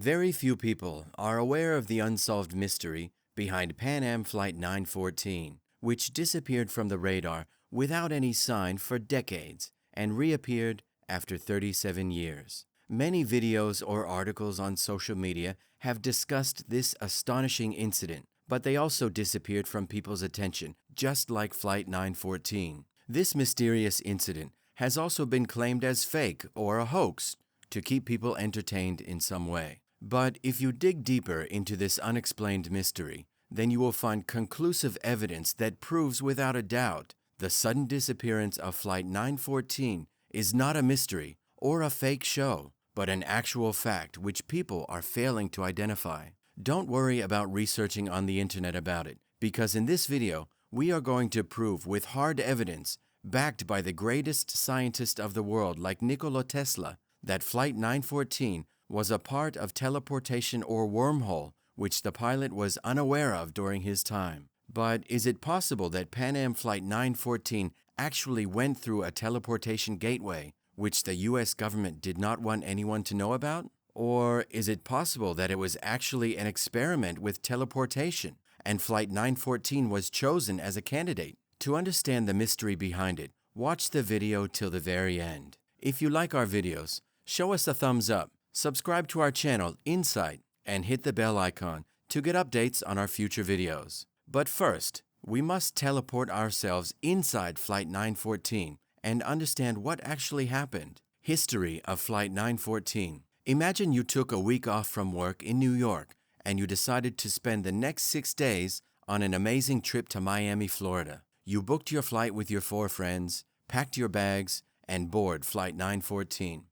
Very few people are aware of the unsolved mystery behind Pan Am Flight 914, which disappeared from the radar without any sign for decades and reappeared after 37 years. Many videos or articles on social media have discussed this astonishing incident, but they also disappeared from people's attention, just like Flight 914. This mysterious incident has also been claimed as fake or a hoax to keep people entertained in some way. But if you dig deeper into this unexplained mystery, then you will find conclusive evidence that proves without a doubt the sudden disappearance of Flight 914 is not a mystery or a fake show, but an actual fact which people are failing to identify. Don't worry about researching on the internet about it, because in this video, we are going to prove with hard evidence, backed by the greatest scientist of the world like Nikola Tesla, that Flight 914 was a part of teleportation or wormhole which the pilot was unaware of during his time. But is it possible that Pan Am Flight 914 actually went through a teleportation gateway which the US government did not want anyone to know about? Or is it possible that it was actually an experiment with teleportation and Flight 914 was chosen as a candidate? To understand the mystery behind it, watch the video till the very end. If you like our videos, show us a thumbs up, subscribe to our channel Insight, and hit the bell icon to get updates on our future videos. But first, we must teleport ourselves inside Flight 914 and understand what actually happened. History of Flight 914. Imagine you took a week off from work in New York and you decided to spend the next 6 days on an amazing trip to Miami, Florida. You booked your flight with your 4 friends, packed your bags, and boarded Flight 914.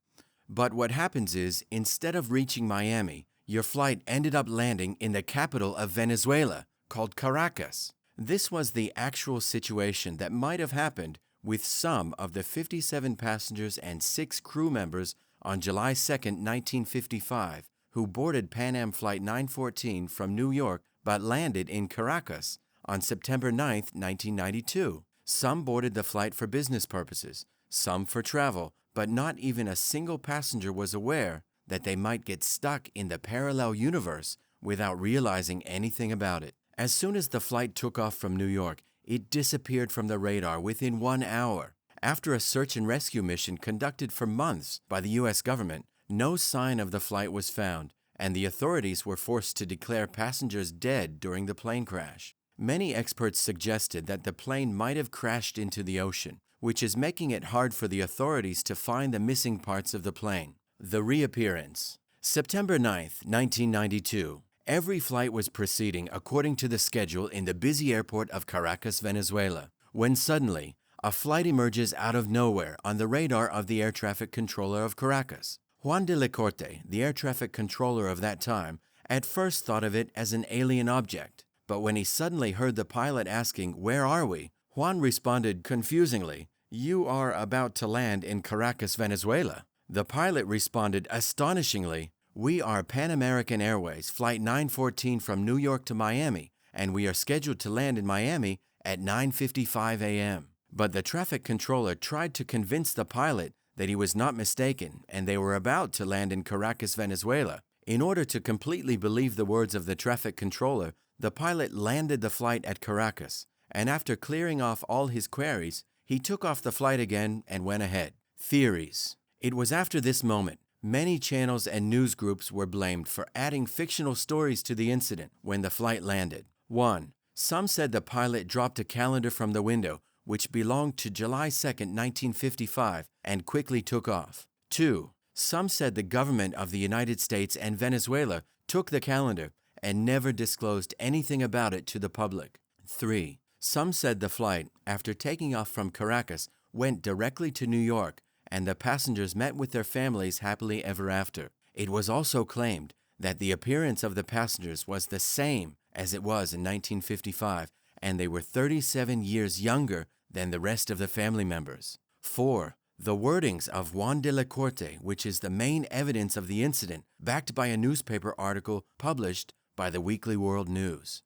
But what happens is, instead of reaching Miami, your flight ended up landing in the capital of Venezuela, called Caracas. This was the actual situation that might have happened with some of the 57 passengers and 6 crew members on July 2, 1955, who boarded Pan Am Flight 914 from New York but landed in Caracas on September 9, 1992. Some boarded the flight for business purposes, some for travel, but not even a single passenger was aware that they might get stuck in the parallel universe without realizing anything about it. As soon as the flight took off from New York, it disappeared from the radar within 1 hour. After a search and rescue mission conducted for months by the US government, no sign of the flight was found, and the authorities were forced to declare passengers dead during the plane crash. Many experts suggested that the plane might have crashed into the ocean, which is making it hard for the authorities to find the missing parts of the plane. The reappearance. September 9, 1992. Every flight was proceeding according to the schedule in the busy airport of Caracas, Venezuela, when suddenly, a flight emerges out of nowhere on the radar of the air traffic controller of Caracas. Juan de la Corte, the air traffic controller of that time, at first thought of it as an alien object. But when he suddenly heard the pilot asking, "Where are we?" Juan responded confusingly, "You are about to land in Caracas, Venezuela." The pilot responded astonishingly, "We are Pan American Airways Flight 914 from New York to Miami, and we are scheduled to land in Miami at 9:55 a.m. But the traffic controller tried to convince the pilot that he was not mistaken and they were about to land in Caracas, Venezuela. In order to completely believe the words of the traffic controller, the pilot landed the flight at Caracas, and after clearing off all his queries, he took off the flight again and went ahead. Theories. It was after this moment, many channels and news groups were blamed for adding fictional stories to the incident when the flight landed. 1. Some said the pilot dropped a calendar from the window, which belonged to July 2, 1955, and quickly took off. 2. Some said the government of the United States and Venezuela took the calendar and never disclosed anything about it to the public. 3. Some said the flight, after taking off from Caracas, went directly to New York, and the passengers met with their families happily ever after. It was also claimed that the appearance of the passengers was the same as it was in 1955, and they were 37 years younger than the rest of the family members. 4. The wordings of Juan de la Corte, which is the main evidence of the incident, backed by a newspaper article published by the Weekly World News.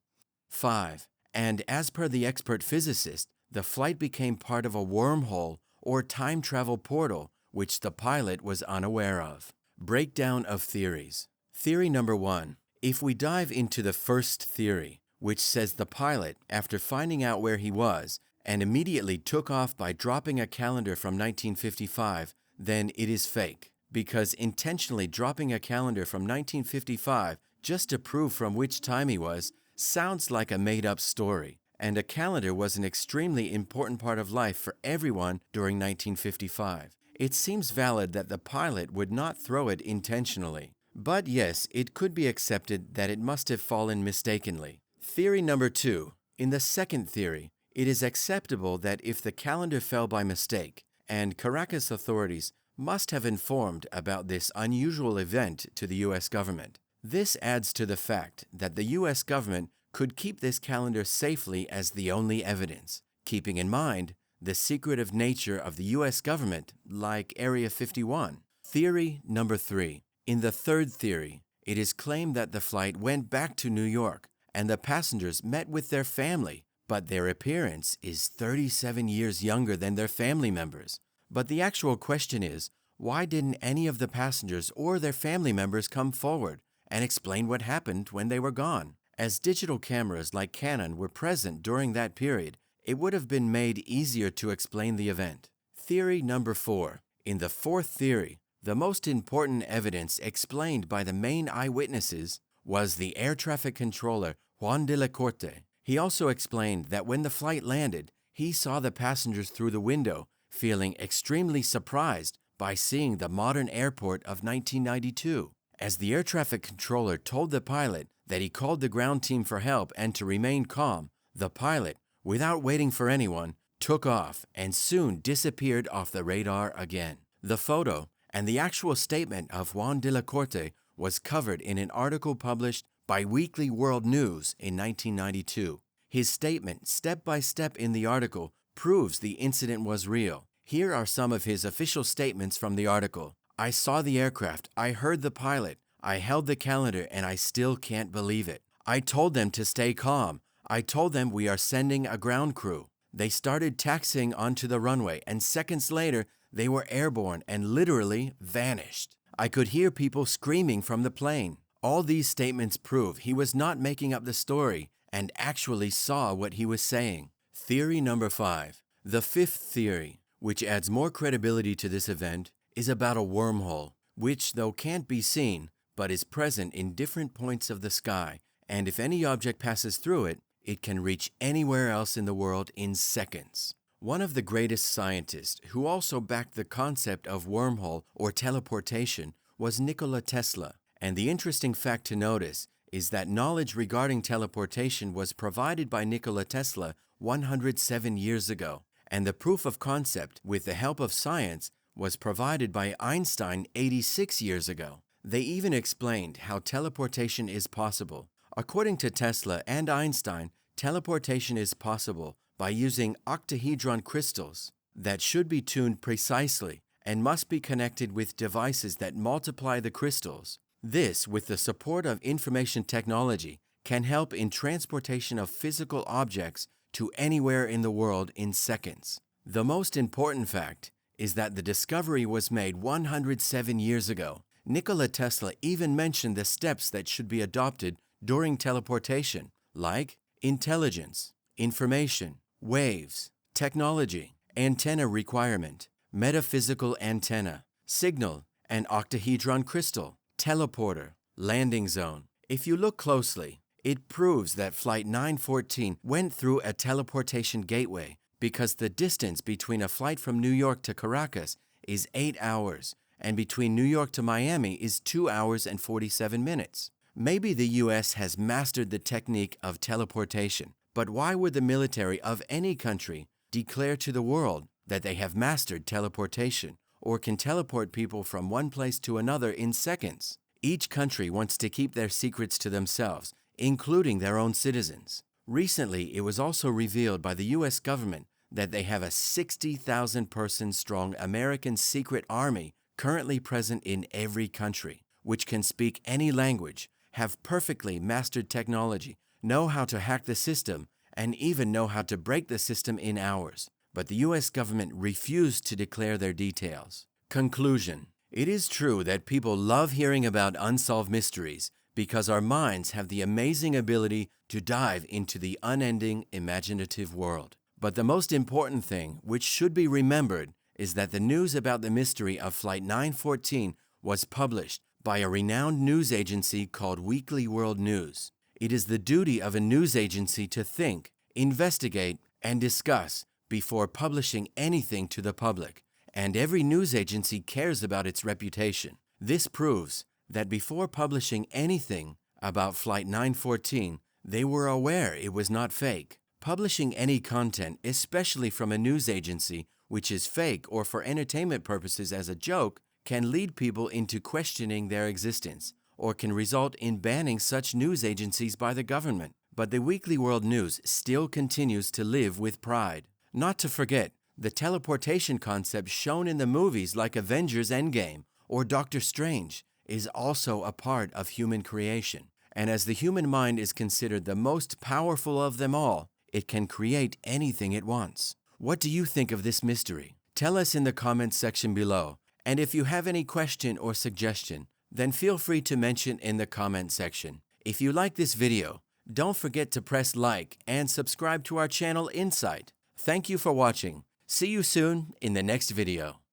5. And as per the expert physicist, the flight became part of a wormhole or time travel portal which the pilot was unaware of. Breakdown of theories. Theory number 1. If we dive into the first theory, which says the pilot, after finding out where he was, and immediately took off by dropping a calendar from 1955, then it is fake. Because intentionally dropping a calendar from 1955 just to prove from which time he was sounds like a made-up story. And a calendar was an extremely important part of life for everyone during 1955. It seems valid that the pilot would not throw it intentionally. But yes, it could be accepted that it must have fallen mistakenly. Theory number 2. In the second theory, it is acceptable that if the calendar fell by mistake, and Caracas authorities must have informed about this unusual event to the U.S. government. This adds to the fact that the U.S. government could keep this calendar safely as the only evidence, keeping in mind the secretive nature of the U.S. government, like Area 51. Theory number 3. In the third theory, it is claimed that the flight went back to New York and the passengers met with their family, but their appearance is 37 years younger than their family members. But the actual question is, why didn't any of the passengers or their family members come forward and explain what happened when they were gone? As digital cameras like Canon were present during that period, it would have been made easier to explain the event. Theory number 4. In the fourth theory, the most important evidence explained by the main eyewitnesses was the air traffic controller Juan de la Corte. He also explained that when the flight landed, he saw the passengers through the window, feeling extremely surprised by seeing the modern airport of 1992. As the air traffic controller told the pilot that he called the ground team for help and to remain calm, the pilot, without waiting for anyone, took off and soon disappeared off the radar again. The photo and the actual statement of Juan de la Corte was covered in an article published by Weekly World News in 1992. His statement, step by step in the article, proves the incident was real. Here are some of his official statements from the article. I saw the aircraft, I heard the pilot, I held the calendar, and I still can't believe it. I told them to stay calm. I told them we are sending a ground crew. They started taxiing onto the runway, and seconds later, they were airborne and literally vanished. I could hear people screaming from the plane. All these statements prove he was not making up the story and actually saw what he was saying. Theory number 5. The fifth theory, which adds more credibility to this event, is about a wormhole, which, though can't be seen, but is present in different points of the sky, and if any object passes through it, it can reach anywhere else in the world in seconds. One of the greatest scientists who also backed the concept of wormhole or teleportation was Nikola Tesla, and the interesting fact to notice is that knowledge regarding teleportation was provided by Nikola Tesla 107 years ago, and the proof of concept with the help of science was provided by Einstein 86 years ago. They even explained how teleportation is possible. According to Tesla and Einstein, teleportation is possible by using octahedron crystals that should be tuned precisely and must be connected with devices that multiply the crystals. This, with the support of information technology, can help in transportation of physical objects to anywhere in the world in seconds. The most important fact is that the discovery was made 107 years ago. Nikola Tesla even mentioned the steps that should be adopted during teleportation, like intelligence, information, waves, technology, antenna requirement, metaphysical antenna, signal, and octahedron crystal, teleporter, landing zone. If you look closely, it proves that Flight 914 went through a teleportation gateway because the distance between a flight from New York to Caracas is 8 hours, and between New York to Miami is 2 hours and 47 minutes. Maybe the U.S. has mastered the technique of teleportation, but why would the military of any country declare to the world that they have mastered teleportation or can teleport people from one place to another in seconds? Each country wants to keep their secrets to themselves, including their own citizens. Recently, it was also revealed by the U.S. government that they have a 60,000-person strong American secret army currently present in every country, which can speak any language, have perfectly mastered technology, know how to hack the system, and even know how to break the system in hours. But the U.S. government refused to declare their details. Conclusion: It is true that people love hearing about unsolved mysteries because our minds have the amazing ability to dive into the unending imaginative world. But the most important thing, which should be remembered, is that the news about the mystery of Flight 914 was published by a renowned news agency called Weekly World News. It is the duty of a news agency to think, investigate, and discuss before publishing anything to the public, and every news agency cares about its reputation. This proves that before publishing anything about Flight 914, they were aware it was not fake. Publishing any content, especially from a news agency, which is fake or for entertainment purposes as a joke, can lead people into questioning their existence, or can result in banning such news agencies by the government. But the Weekly World News still continues to live with pride. Not to forget, the teleportation concept shown in the movies like Avengers Endgame or Doctor Strange is also a part of human creation. And as the human mind is considered the most powerful of them all, it can create anything it wants. What do you think of this mystery? Tell us in the comments section below. And if you have any question or suggestion, then feel free to mention in the comment section. If you like this video, don't forget to press like and subscribe to our channel Insight. Thank you for watching. See you soon in the next video.